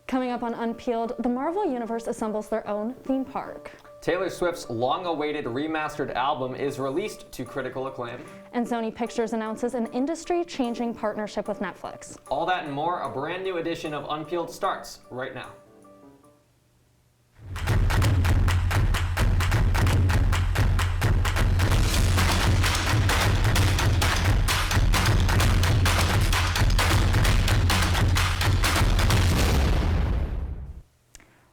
Coming up on Unpeeled, the Marvel Universe assembles their own theme park. Taylor Swift's long-awaited remastered album is released to critical acclaim. And Sony Pictures announces an industry-changing partnership with Netflix. All that and more, a brand new edition of Unpeeled starts right now.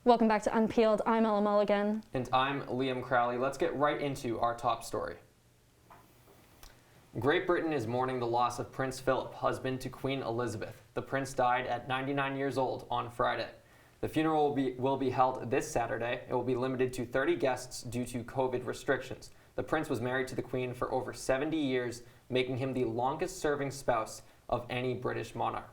Welcome back to Unpeeled. I'm Ella Mulligan. And I'm Liam Crowley. Let's get right into our top story. Great Britain is mourning the loss of Prince Philip, husband to Queen Elizabeth. The prince died at 99 years old on Friday. The funeral will be held this Saturday. It will be limited to 30 guests due to COVID restrictions. The prince was married to the Queen for over 70 years, making him the longest-serving spouse of any British monarch.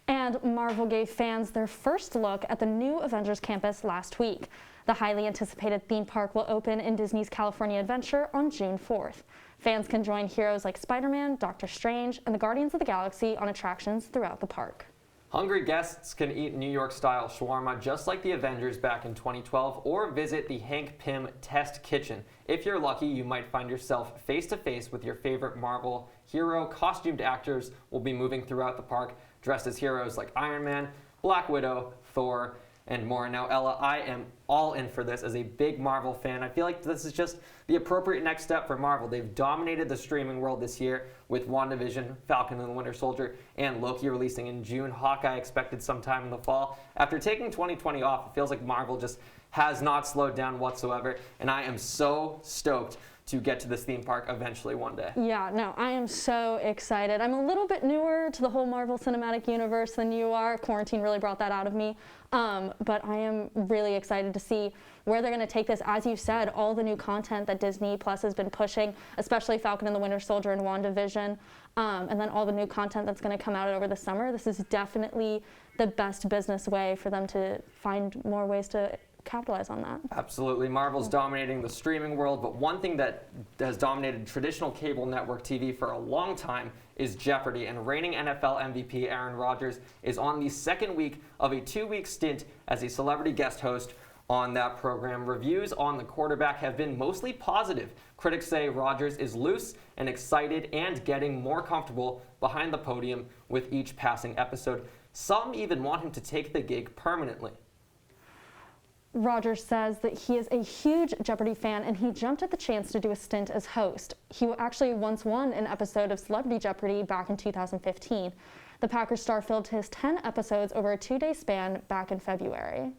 And Marvel gave fans their first look at the new Avengers campus last week. The highly anticipated theme park will open in Disney's California Adventure on June 4th. Fans can join heroes like Spider-Man, Doctor Strange, and the Guardians of the Galaxy on attractions throughout the park. Hungry guests can eat New York-style shawarma just like the Avengers back in 2012 or visit the Hank Pym Test Kitchen. If you're lucky, you might find yourself face-to-face with your favorite Marvel hero. Costumed actors will be moving throughout the park dressed as heroes like Iron Man, Black Widow, Thor, and more. Now, Ella, I am all in for this as a big Marvel fan. I feel like this is just the appropriate next step for Marvel. They've dominated the streaming world this year with WandaVision, Falcon and the Winter Soldier, and Loki releasing in June. Hawkeye expected sometime in the fall. After taking 2020 off, it feels like Marvel just has not slowed down whatsoever, and I am so stoked to get to this theme park eventually one day. Yeah, no, I am so excited. I'm a little bit newer to the whole Marvel Cinematic Universe than you are. Quarantine really brought that out of me. But I am really excited to see where they're going to take this. As you said, all the new content that Disney Plus has been pushing, especially Falcon and the Winter Soldier and WandaVision, and then all the new content that's going to come out over the summer. This is definitely the best business way for them to find more ways to capitalize on that. Absolutely. Marvel's dominating the streaming world, but one thing that has dominated traditional cable network TV for a long time is Jeopardy, and reigning NFL MVP Aaron Rodgers is on the second week of a 2-week stint as a celebrity guest host on that program. Reviews on the quarterback have been mostly positive. Critics say Rodgers is loose and excited and getting more comfortable behind the podium with each passing episode. Some even want him to take the gig permanently. Rodgers says that he is a huge Jeopardy fan and he jumped at the chance to do a stint as host. He actually once won an episode of Celebrity Jeopardy back in 2015. The Packers star filmed his 10 episodes over a 2-day span back in February.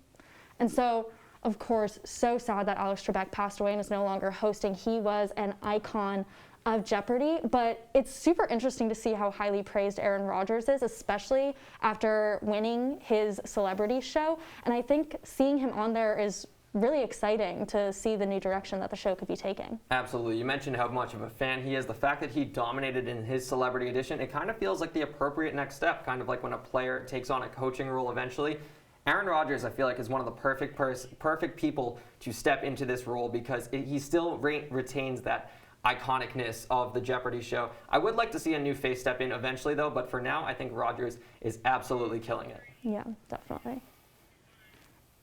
And so, of course, so sad that Alex Trebek passed away and is no longer hosting. He was an icon of Jeopardy, but it's super interesting to see how highly praised Aaron Rodgers is, especially after winning his celebrity show. And I think seeing him on there is really exciting to see the new direction that the show could be taking. Absolutely. You mentioned how much of a fan he is. The fact that he dominated in his celebrity edition, it kind of feels like the appropriate next step, kind of like when a player takes on a coaching role eventually. Aaron Rodgers, I feel like, is one of the perfect people to step into this role because he still retains that iconicness of the Jeopardy show. I would like to see a new face step in eventually, though, but for now, I think Rodgers is absolutely killing it. Yeah, definitely.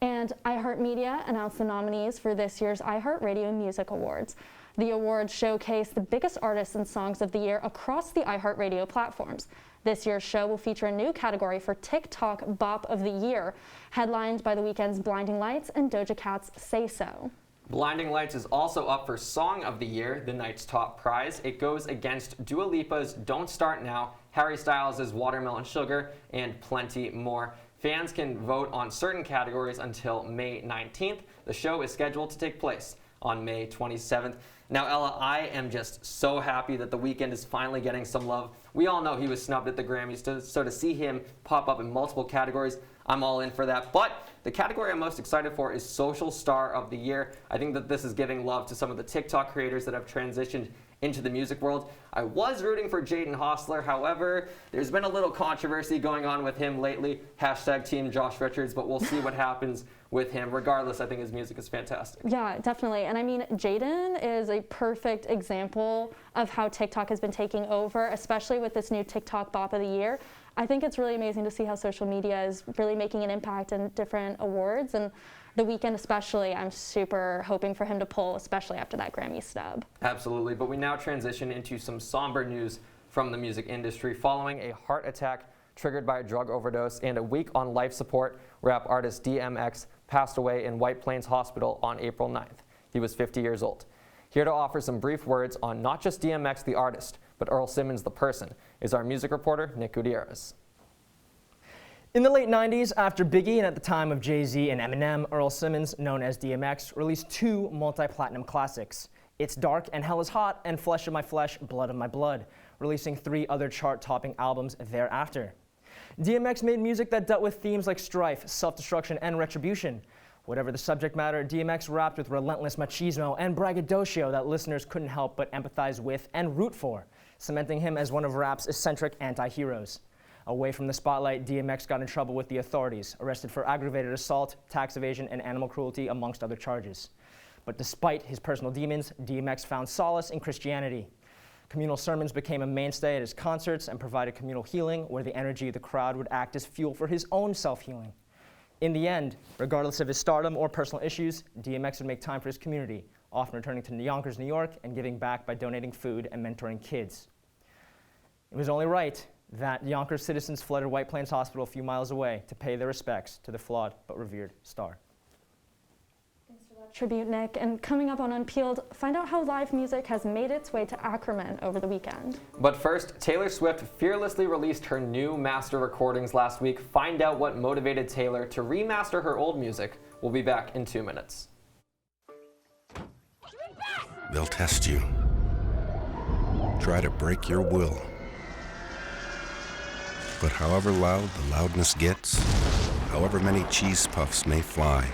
And iHeartMedia announced the nominees for this year's iHeartRadio Music Awards. The awards showcase the biggest artists and songs of the year across the iHeartRadio platforms. This year's show will feature a new category for TikTok Bop of the Year, headlined by The Weeknd's Blinding Lights and Doja Cat's Say So. Blinding Lights is also up for Song of the Year, the night's top prize. It goes against Dua Lipa's Don't Start Now, Harry Styles' Watermelon Sugar, and plenty more. Fans can vote on certain categories until May 19th. The show is scheduled to take place on May 27th. Now, Ella, I am just so happy that The Weeknd is finally getting some love. We all know he was snubbed at the Grammys, so to see him pop up in multiple categories, I'm all in for that. But the category I'm most excited for is Social Star of the Year. I think that this is giving love to some of the TikTok creators that have transitioned into the music world. I was rooting for Jaden Hossler. However, there's been a little controversy going on with him lately. Hashtag Team Josh Richards, but we'll see what happens with him. Regardless, I think his music is fantastic. Yeah, definitely. And I mean, Jaden is a perfect example of how TikTok has been taking over, especially with this new TikTok Bop of the Year. I think it's really amazing to see how social media is really making an impact in different awards, and The Weeknd especially, I'm super hoping for him to pull, especially after that Grammy snub. Absolutely, but we now transition into some somber news from the music industry. Following a heart attack triggered by a drug overdose and a week on life support, rap artist DMX passed away in White Plains Hospital on April 9th. He was 50 years old. Here to offer some brief words on not just DMX the artist, but Earl Simmons the person, is our music reporter, Nick Gutierrez. In the late 90s, after Biggie and at the time of Jay-Z and Eminem, Earl Simmons, known as DMX, released two multi-platinum classics, It's Dark and Hell is Hot, and Flesh of My Flesh, Blood of My Blood, releasing 3 other chart-topping albums thereafter. DMX made music that dealt with themes like strife, self-destruction, and retribution. Whatever the subject matter, DMX rapped with relentless machismo and braggadocio that listeners couldn't help but empathize with and root for, cementing him as one of rap's eccentric anti-heroes. Away from the spotlight, DMX got in trouble with the authorities, arrested for aggravated assault, tax evasion, and animal cruelty, amongst other charges. But despite his personal demons, DMX found solace in Christianity. Communal sermons became a mainstay at his concerts and provided communal healing, where the energy of the crowd would act as fuel for his own self-healing. In the end, regardless of his stardom or personal issues, DMX would make time for his community, often returning to Yonkers, New York, and giving back by donating food and mentoring kids. It was only right that Yonkers citizens flooded White Plains Hospital a few miles away to pay their respects to the flawed but revered star. Thanks for that tribute, Nick. And coming up on Unpeeled, find out how live music has made its way to Ackerman over the weekend. But first, Taylor Swift fearlessly released her new master recordings last week. Find out what motivated Taylor to remaster her old music. We'll be back in 2 minutes. They'll test you. Try to break your will. But however loud the loudness gets, however many cheese puffs may fly,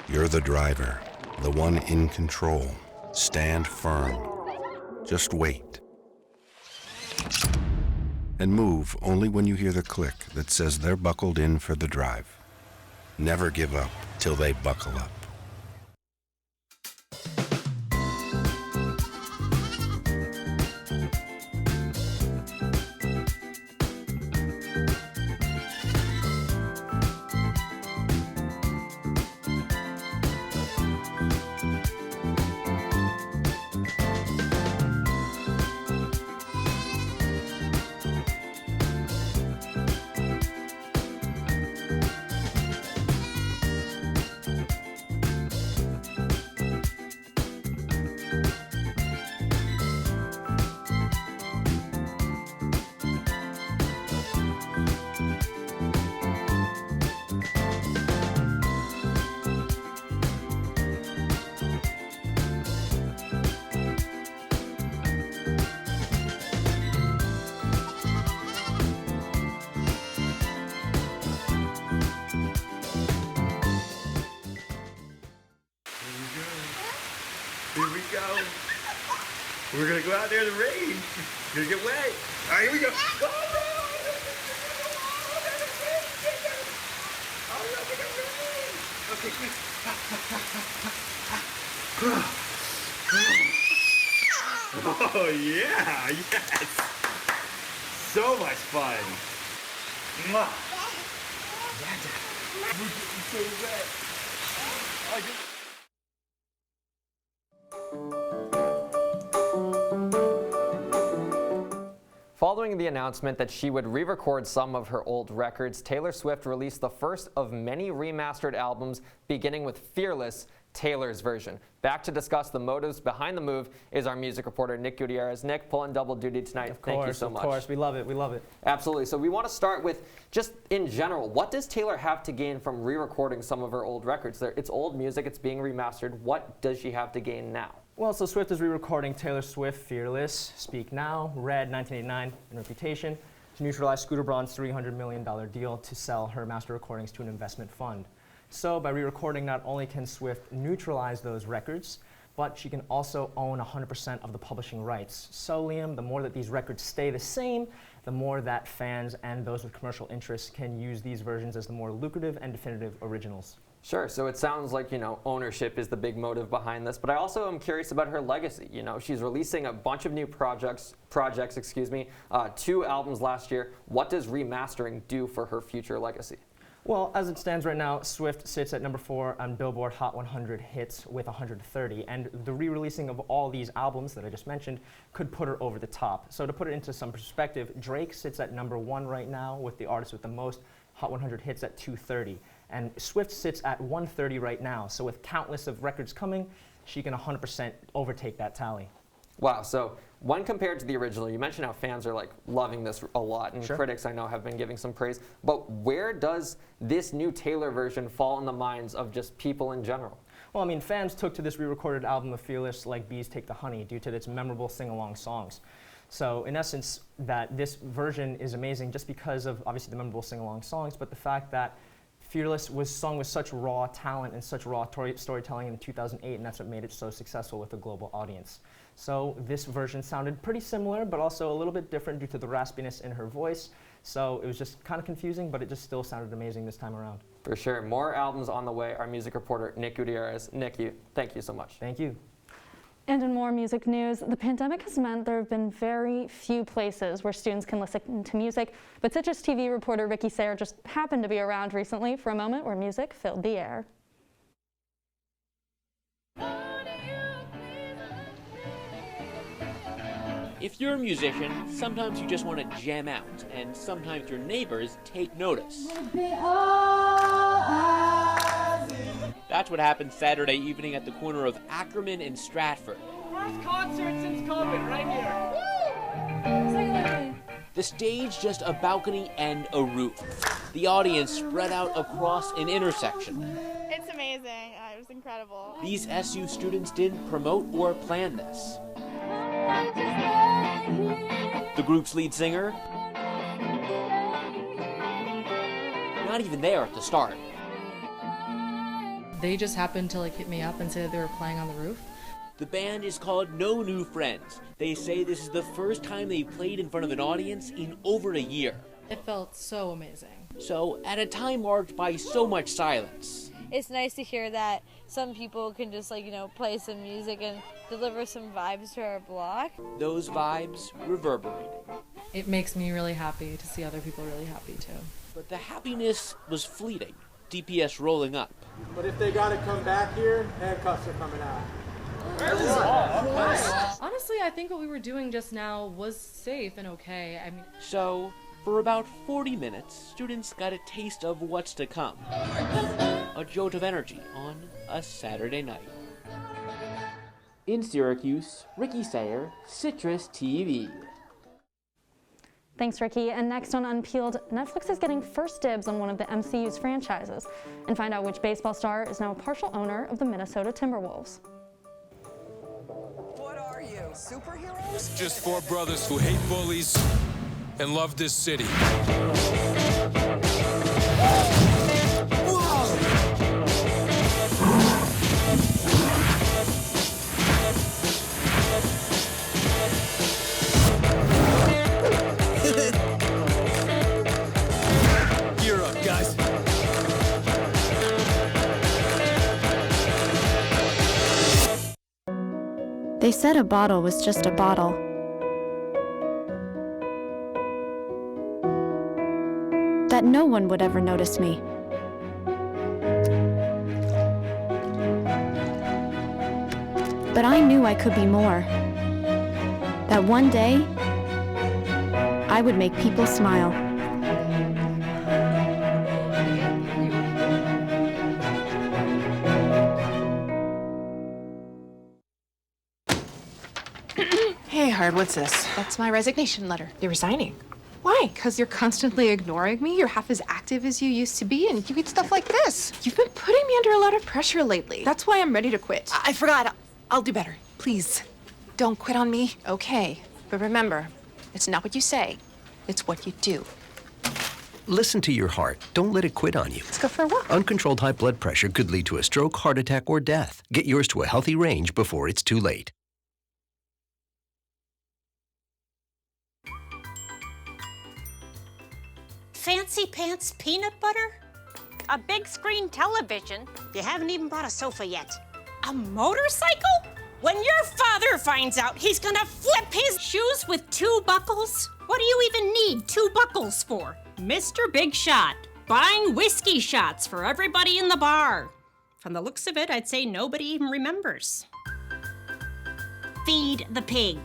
you're the driver, the one in control. Stand firm. Just wait. And move only when you hear the click that says they're buckled in for the drive. Never give up till they buckle up. Here we go. We're gonna go out there in the rain. Gonna get wet. All right, here we go. Okay, quick. Oh yeah, yes. So much fun. Mwah. Yeah, we're getting so wet. Oh, Following the announcement that she would re-record some of her old records, Taylor Swift released the first of many remastered albums, beginning with Fearless, Taylor's version. Back to discuss the motives behind the move is our music reporter, Nick Gutierrez. Nick, pulling double duty tonight. Thank you so much. Of course, we love it, we love it. Absolutely. So we want to start with, just in general, what does Taylor have to gain from re-recording some of her old records? It's old music, it's being remastered. What does she have to gain now? Well, so Swift is re-recording Taylor Swift, Fearless, Speak Now, Red, 1989, and Reputation to neutralize Scooter Braun's $300 million deal to sell her master recordings to an investment fund. So by re-recording, not only can Swift neutralize those records, but she can also own 100% of the publishing rights. So Liam, the more that these records stay the same, the more that fans and those with commercial interests can use these versions as the more lucrative and definitive originals. Sure. So it sounds like, ownership is the big motive behind this, but I also am curious about her legacy. She's releasing a bunch of new projects, 2 albums last year. What does remastering do for her future legacy? Well, as it stands right now, Swift sits at number 4 on Billboard Hot 100 hits with 130, and the re-releasing of all these albums that I just mentioned could put her over the top. So to put it into some perspective, Drake sits at number 1 right now with the artist with the most Hot 100 hits at 230, and Swift sits at 130 right now. So with countless of records coming, she can 100% overtake that tally. Wow. So when compared to the original, you mentioned how fans are loving this a lot, and Sure. critics I know have been giving some praise. But where does this new Taylor version fall in the minds of just people in general? Well, I mean, fans took to this re-recorded album of Fearless like bees take the honey due to its memorable sing-along songs. So in essence, that this version is amazing just because of obviously the memorable sing-along songs, but the fact that Fearless was sung with such raw talent and such raw storytelling in 2008, and that's what made it so successful with a global audience. So this version sounded pretty similar, but also a little bit different due to the raspiness in her voice. So it was just kind of confusing, but it just still sounded amazing this time around. For sure. More albums on the way. Our music reporter, Nick Gutierrez. Nick, thank you so much. Thank you. And in more music news, the pandemic has meant there have been very few places where students can listen to music, but CitrusTV reporter Ricky Sayer just happened to be around recently for a moment where music filled the air. If you're a musician, sometimes you just want to jam out, and sometimes your neighbors take notice. That's what happened Saturday evening at the corner of Ackerman and Stratford. First concert since COVID, right here. The stage, just a balcony and a roof. The audience spread out across an intersection. It's amazing. It was incredible. These SU students didn't promote or plan this. The group's lead singer, not even there at the start. They just happened to hit me up and say that they were playing on the roof. The band is called No New Friends. They say this is the first time they played in front of an audience in over a year. It felt so amazing. So, at a time marked by so much silence, It's nice to hear that some people can just play some music and deliver some vibes to our block. those vibes reverberated. It makes me really happy to see other people really happy too. But the happiness was fleeting. DPS rolling up. But if they gotta come back here, handcuffs are coming out. Honestly, I think what we were doing just now was safe and okay. I mean, So, for about 40 minutes, students got a taste of what's to come. A jolt of energy on a Saturday night. In Syracuse, Ricky Sayer, CitrusTV. Thanks, Ricky. And next on Unpeeled, Netflix is getting first dibs on one of the MCU's franchises, and find out which baseball star is now a partial owner of the Minnesota Timberwolves. What are you, superheroes? Just 4 brothers who hate bullies and love this city. Gear up, guys. They said a bottle was just a bottle. That no one would ever notice me. But I knew I could be more. That one day, I would make people smile. Hey, Hard, what's this? That's my resignation letter. You're resigning. Why? Because you're constantly ignoring me. You're half as active as you used to be, and you eat stuff like this. You've been putting me under a lot of pressure lately. That's why I'm ready to quit. I forgot. I'll do better. Please. Don't quit on me. Okay. But remember, it's not what you say, it's what you do. Listen to your heart. Don't let it quit on you. Let's go for a walk. Uncontrolled high blood pressure could lead to a stroke, heart attack, or death. Get yours to a healthy range before it's too late. Fancy pants peanut butter? a big screen television. You haven't even bought a sofa yet. A motorcycle? When your father finds out, he's gonna flip his shoes with 2 buckles. What do you even need 2 buckles for? Mr. Big Shot, buying whiskey shots for everybody in the bar. From the looks of it, I'd say nobody even remembers. Feed the pig.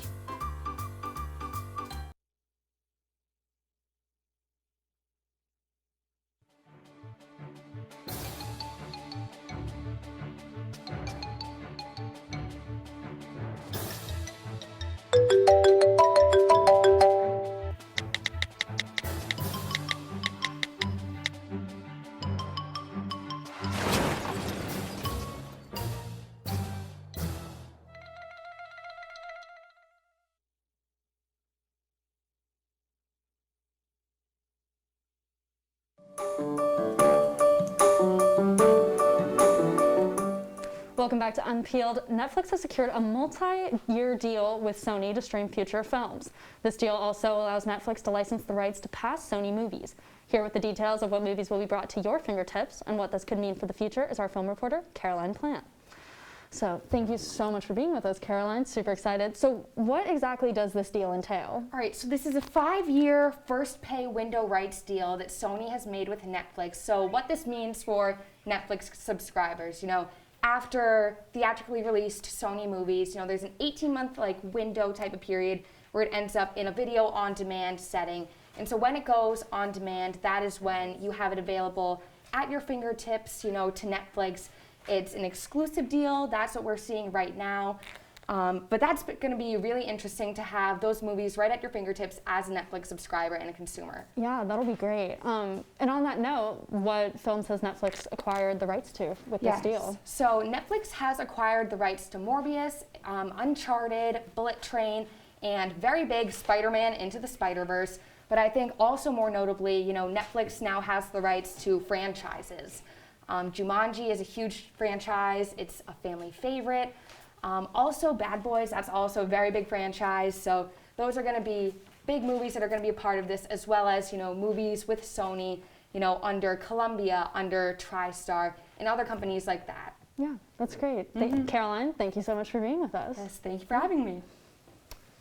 Welcome back to Unpeeled. Netflix has secured a multi-year deal with Sony to stream future films. This deal also allows Netflix to license the rights to past Sony movies. Here with the details of what movies will be brought to your fingertips and what this could mean for the future is our film reporter, Caroline Plant. So thank you so much for being with us, Caroline. Super excited. So what exactly does this deal entail? All right, so this is a 5-year first pay window rights deal that Sony has made with Netflix. So what this means for Netflix subscribers, after theatrically released Sony movies, there's an 18-month window type of period where it ends up in a video on demand setting. And so when it goes on demand, that is when you have it available at your fingertips, to Netflix. It's an exclusive deal. That's what we're seeing right now. But that's going to be really interesting to have those movies right at your fingertips as a Netflix subscriber and a consumer. Yeah, that'll be great. And on that note, what films has Netflix acquired the rights to with this deal? So Netflix has acquired the rights to Morbius, Uncharted, Bullet Train, and very big Spider-Man Into the Spider-Verse. But I think also more notably, Netflix now has the rights to franchises. Jumanji is a huge franchise. It's a family favorite. Also Bad Boys, that's also a very big franchise. So those are going to be big movies that are going to be a part of this, as well as, movies with Sony, under Columbia, under TriStar, and other companies like that. Yeah, that's great. Caroline, thank you so much for being with us. Yes, thank you for having me.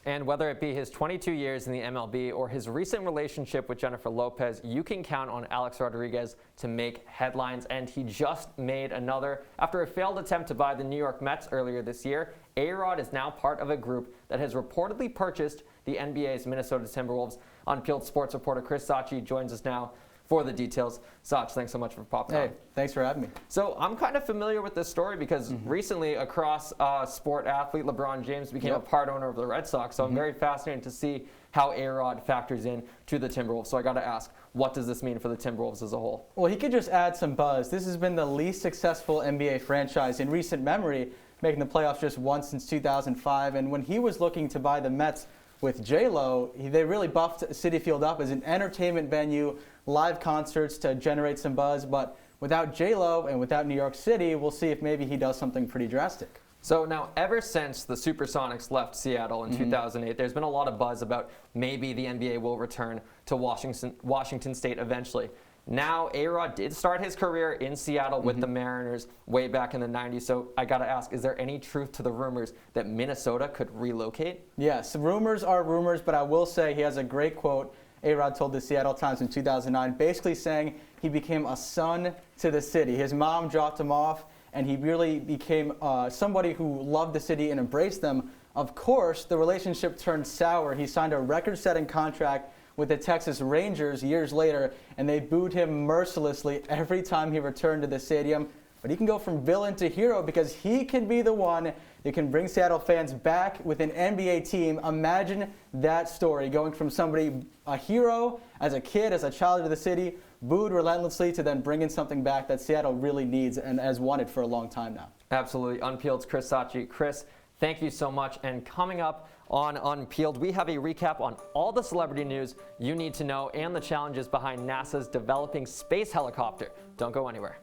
And whether it be his 22 years in the MLB or his recent relationship with Jennifer Lopez, you can count on Alex Rodriguez to make headlines. And he just made another. After a failed attempt to buy the New York Mets earlier this year, A-Rod is now part of a group that has reportedly purchased the NBA's Minnesota Timberwolves. Unpeeled sports reporter Chris Sachi joins us now for the details. Sach, thanks so much for popping on. Hey, thanks for having me. So I'm kind of familiar with this story because recently across sport athlete LeBron James became a part owner of the Red Sox. So I'm very fascinated to see how A-Rod factors in to the Timberwolves. So I got to ask, what does this mean for the Timberwolves as a whole? Well, he could just add some buzz. This has been the least successful NBA franchise in recent memory, making the playoffs just once since 2005. And when he was looking to buy the Mets with J-Lo, they really buffed Citi Field up as an entertainment venue, live concerts to generate some buzz. But without J-Lo and without New York City, we'll see if maybe he does something pretty drastic. So now, ever since the Supersonics left Seattle in 2008, there's been a lot of buzz about maybe the NBA will return to Washington State eventually. Now, A-Rod did start his career in Seattle with the Mariners way back in the 90s. So I got to ask, is there any truth to the rumors that Minnesota could relocate? Yes, rumors are rumors, but I will say he has a great quote A-Rod told the Seattle Times in 2009, basically saying he became a son to the city. His mom dropped him off, and he really became somebody who loved the city and embraced them. Of course, the relationship turned sour. He signed a record-setting contract with the Texas Rangers years later, and they booed him mercilessly every time he returned to the stadium. But he can go from villain to hero because he can be the one that can bring Seattle fans back with an NBA team. Imagine that story, going from somebody, a hero as a kid, as a child of the city, booed relentlessly, to then bringing something back that Seattle really needs and has wanted for a long time now. Absolutely. Unpeeled's Chris Sachi. Chris, thank you so much. And coming up on Unpeeled, we have a recap on all the celebrity news you need to know and the challenges behind NASA's developing space helicopter. Don't go anywhere.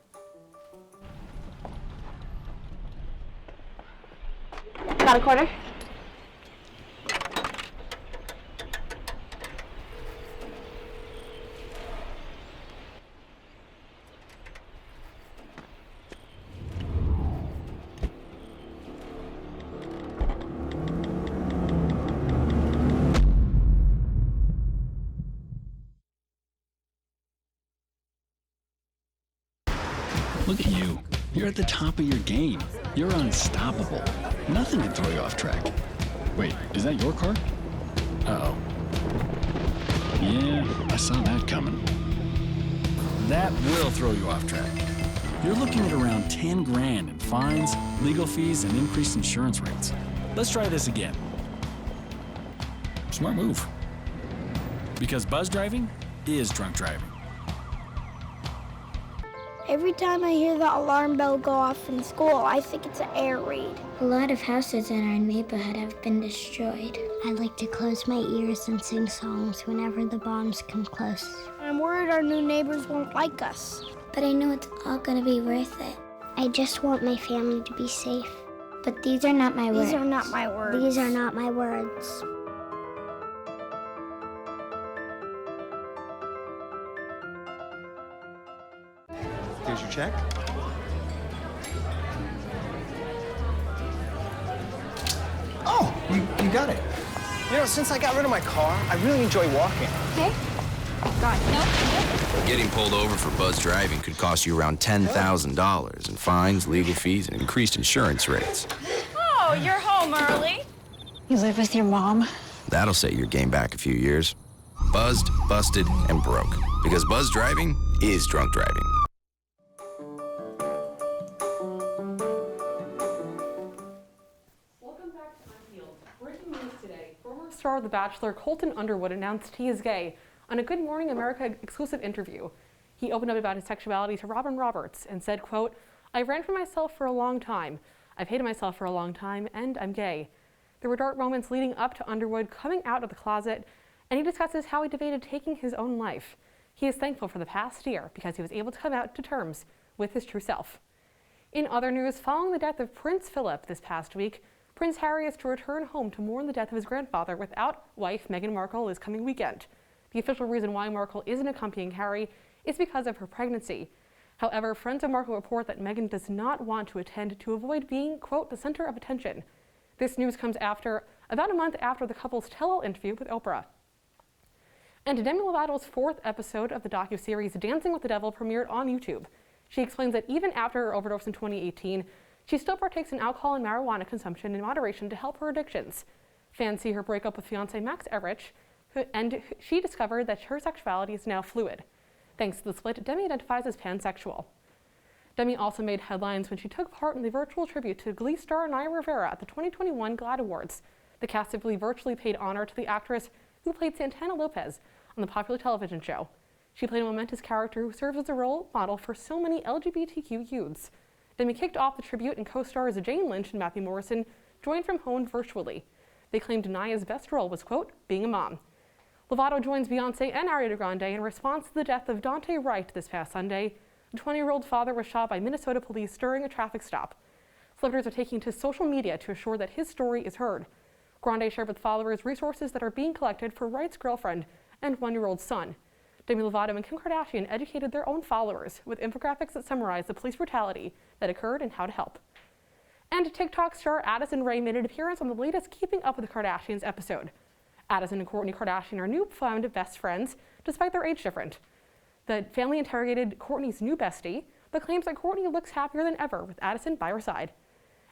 Got a quarter? Look at you. You're at the top of your game. You're unstoppable. Nothing can throw you off track. Wait, is that your car? Uh-oh. Yeah, I saw that coming. That will throw you off track. You're looking at around 10 grand in fines, legal fees, and increased insurance rates. Let's try this again. Smart move. Because buzz driving is drunk driving. Every time I hear the alarm bell go off in school, I think it's an air raid. A lot of houses in our neighborhood have been destroyed. I like to close my ears and sing songs whenever the bombs come close. I'm worried our new neighbors won't like us. But I know it's all gonna be worth it. I just want my family to be safe. But these are not my words. These are not my words. These are not my words. Here's your check. Oh, you got it. You know, since I got rid of my car, I really enjoy walking. Okay. God, no. Getting pulled over for buzz driving could cost you around $10,000 in fines, legal fees, and increased insurance rates. Oh, you're home early. You live with your mom? That'll set your game back a few years. Buzzed, busted, and broke. Because buzz driving is drunk driving. Welcome back to Unpeeled. Breaking news today. Former star of The Bachelor, Colton Underwood, announced he is gay on a Good Morning America exclusive interview. He opened up about his sexuality to Robin Roberts and said, quote, "I ran from myself for a long time. I've hated myself for a long time, and I'm gay." There were dark moments leading up to Underwood coming out of the closet, and he discusses how he debated taking his own life. He is thankful for the past year because he was able to come out to terms with his true self. In other news, following the death of Prince Philip this past week, Prince Harry is to return home to mourn the death of his grandfather without wife Meghan Markle this coming weekend. The official reason why Markle isn't accompanying Harry is because of her pregnancy. However, friends of Markle report that Meghan does not want to attend to avoid being, quote, the center of attention. This news comes about a month after the couple's tell-all interview with Oprah. And Demi Lovato's 4th episode of the docuseries Dancing with the Devil premiered on YouTube. She explains that even after her overdose in 2018, she still partakes in alcohol and marijuana consumption in moderation to help her addictions. Fans see her break up with fiancé Max Erich, and she discovered that her sexuality is now fluid. Thanks to the split, Demi identifies as pansexual. Demi also made headlines when she took part in the virtual tribute to Glee star Naya Rivera at the 2021 GLAAD Awards. The cast of Glee virtually paid honor to the actress who played Santana Lopez on the popular television show. She played a momentous character who serves as a role model for so many LGBTQ youths. Demi kicked off the tribute, and co-stars Jane Lynch and Matthew Morrison joined from home virtually. They claimed Naya's best role was, quote, being a mom. Lovato joins Beyonce and Ariana Grande in response to the death of Dante Wright this past Sunday. The 20-year-old father was shot by Minnesota police during a traffic stop. Celebrities are taking to social media to assure that his story is heard. Grande shared with followers resources that are being collected for Wright's girlfriend and 1-year-old son. Demi Lovato and Kim Kardashian educated their own followers with infographics that summarize the police brutality that occurred and how to help. And TikTok star Addison Rae made an appearance on the latest Keeping Up with the Kardashians episode. Addison and Kourtney Kardashian are newfound best friends, despite their age difference. The family interrogated Kourtney's new bestie, but claims that Kourtney looks happier than ever with Addison by her side.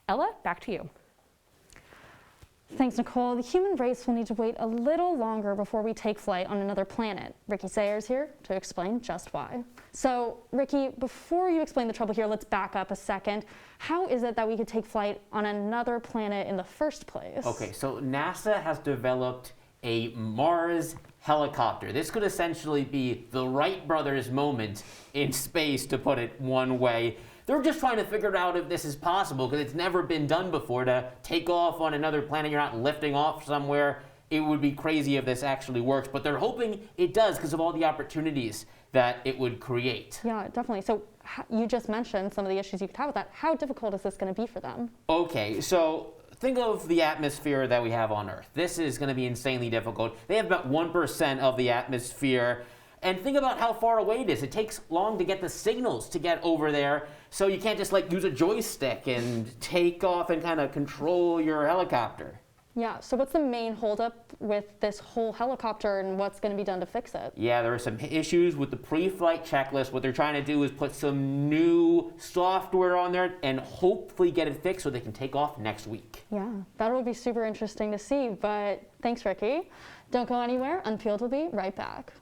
Ella, back to you. Thanks, Nicole. The human race will need to wait a little longer before we take flight on another planet. Ricky Sayers here to explain just why. So, Ricky, before you explain the trouble here, let's back up a second. How is it that we could take flight on another planet in the first place? Okay, so NASA has developed a Mars helicopter. This could essentially be the Wright brothers moment in space, to put it one way. They're just trying to figure out if this is possible, because it's never been done before to take off on another planet. You're not lifting off somewhere. It would be crazy if this actually works, but they're hoping it does because of all the opportunities that it would create. Yeah, definitely. So you just mentioned some of the issues you could have with that. How difficult is this going to be for them? Okay, so think of the atmosphere that we have on Earth. This is going to be insanely difficult. They have about 1% of the atmosphere. And think about how far away it is. It takes long to get the signals to get over there. So you can't just like use a joystick and take off and kind of control your helicopter. Yeah, so what's the main holdup with this whole helicopter and what's going to be done to fix it? Yeah, there are some issues with the pre-flight checklist. What they're trying to do is put some new software on there and hopefully get it fixed so they can take off next week. Yeah, that will be super interesting to see, but thanks, Ricky. Don't go anywhere. Unpeeled will be right back.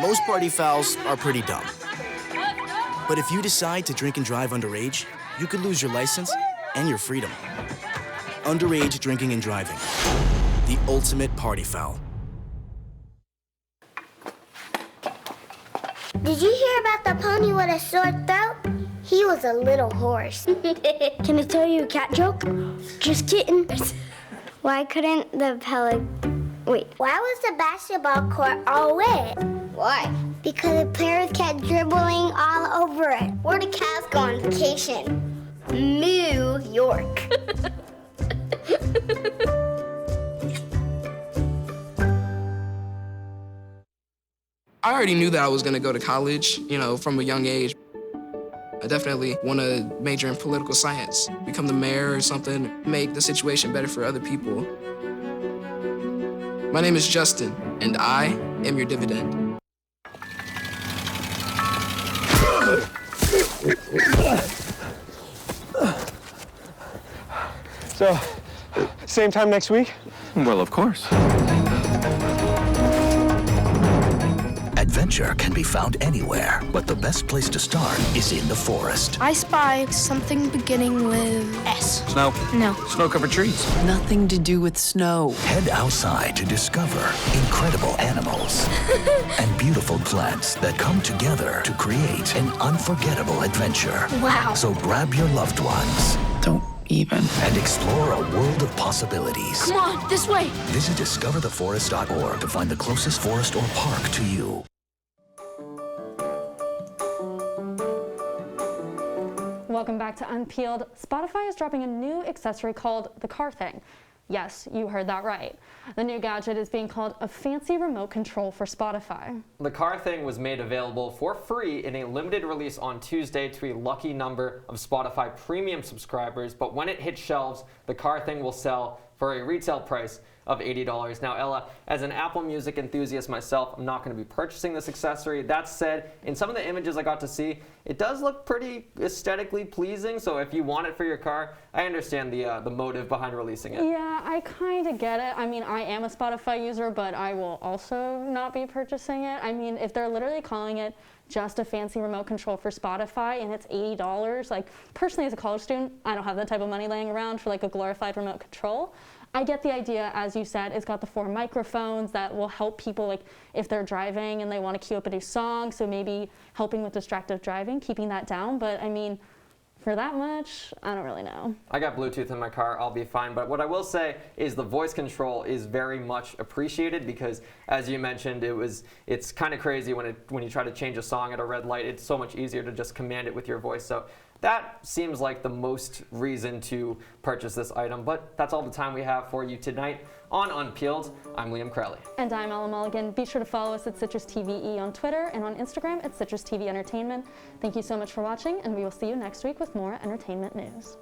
Most party fouls are pretty dumb. But if you decide to drink and drive underage, you could lose your license and your freedom. Underage drinking and driving. The ultimate party foul. Did you hear about the pony with a sore throat? He was a little horse. Can I tell you a cat joke? Just kidding. Why couldn't the Why was the basketball court all wet? Why? Because the players kept dribbling all over it. Where the cats go on vacation? New York. I already knew that I was gonna go to college, from a young age. I definitely want to major in political science, become the mayor or something, make the situation better for other people. My name is Justin, and I am your dividend. So, same time next week? Well, of course. Adventure can be found anywhere, but the best place to start is in the forest. I spy something beginning with S. Snow? No. Snow-covered trees. Nothing to do with snow. Head outside to discover incredible animals and beautiful plants that come together to create an unforgettable adventure. Wow. So grab your loved ones. Don't even. And explore a world of possibilities. Come on, this way. Visit discovertheforest.org to find the closest forest or park to you. Welcome back to Unpeeled. Spotify is dropping a new accessory called the car thing. Yes, you heard that right. The new gadget is being called a fancy remote control for Spotify. The car thing was made available for free in a limited release on Tuesday to a lucky number of Spotify premium subscribers, but when it hits shelves, the car thing will sell for a retail price of $80. Now, Ella, as an Apple Music enthusiast myself, I'm not going to be purchasing this accessory. That said, in some of the images I got to see, it does look pretty aesthetically pleasing, so if you want it for your car, I understand the motive behind releasing it. Yeah, I kind of get it. I mean, I am a Spotify user, but I will also not be purchasing it. I mean, if they're literally calling it just a fancy remote control for Spotify and it's $80, like, personally as a college student, I don't have that type of money laying around for like a glorified remote control. I get the idea, as you said, it's got the 4 microphones that will help people, like if they're driving and they want to queue up a new song, so maybe helping with distracted driving, keeping that down. But I mean, for that much, I don't really know. I got Bluetooth in my car, I'll be fine. But what I will say is the voice control is very much appreciated because, as you mentioned, it's kind of crazy when you try to change a song at a red light. It's so much easier to just command it with your voice. So that seems like the most reason to purchase this item. But that's all the time we have for you tonight on Unpeeled. I'm Liam Crowley. And I'm Ella Mulligan. Be sure to follow us at CitrusTVE on Twitter and on Instagram at CitrusTV Entertainment. Thank you so much for watching, and we will see you next week with more entertainment news.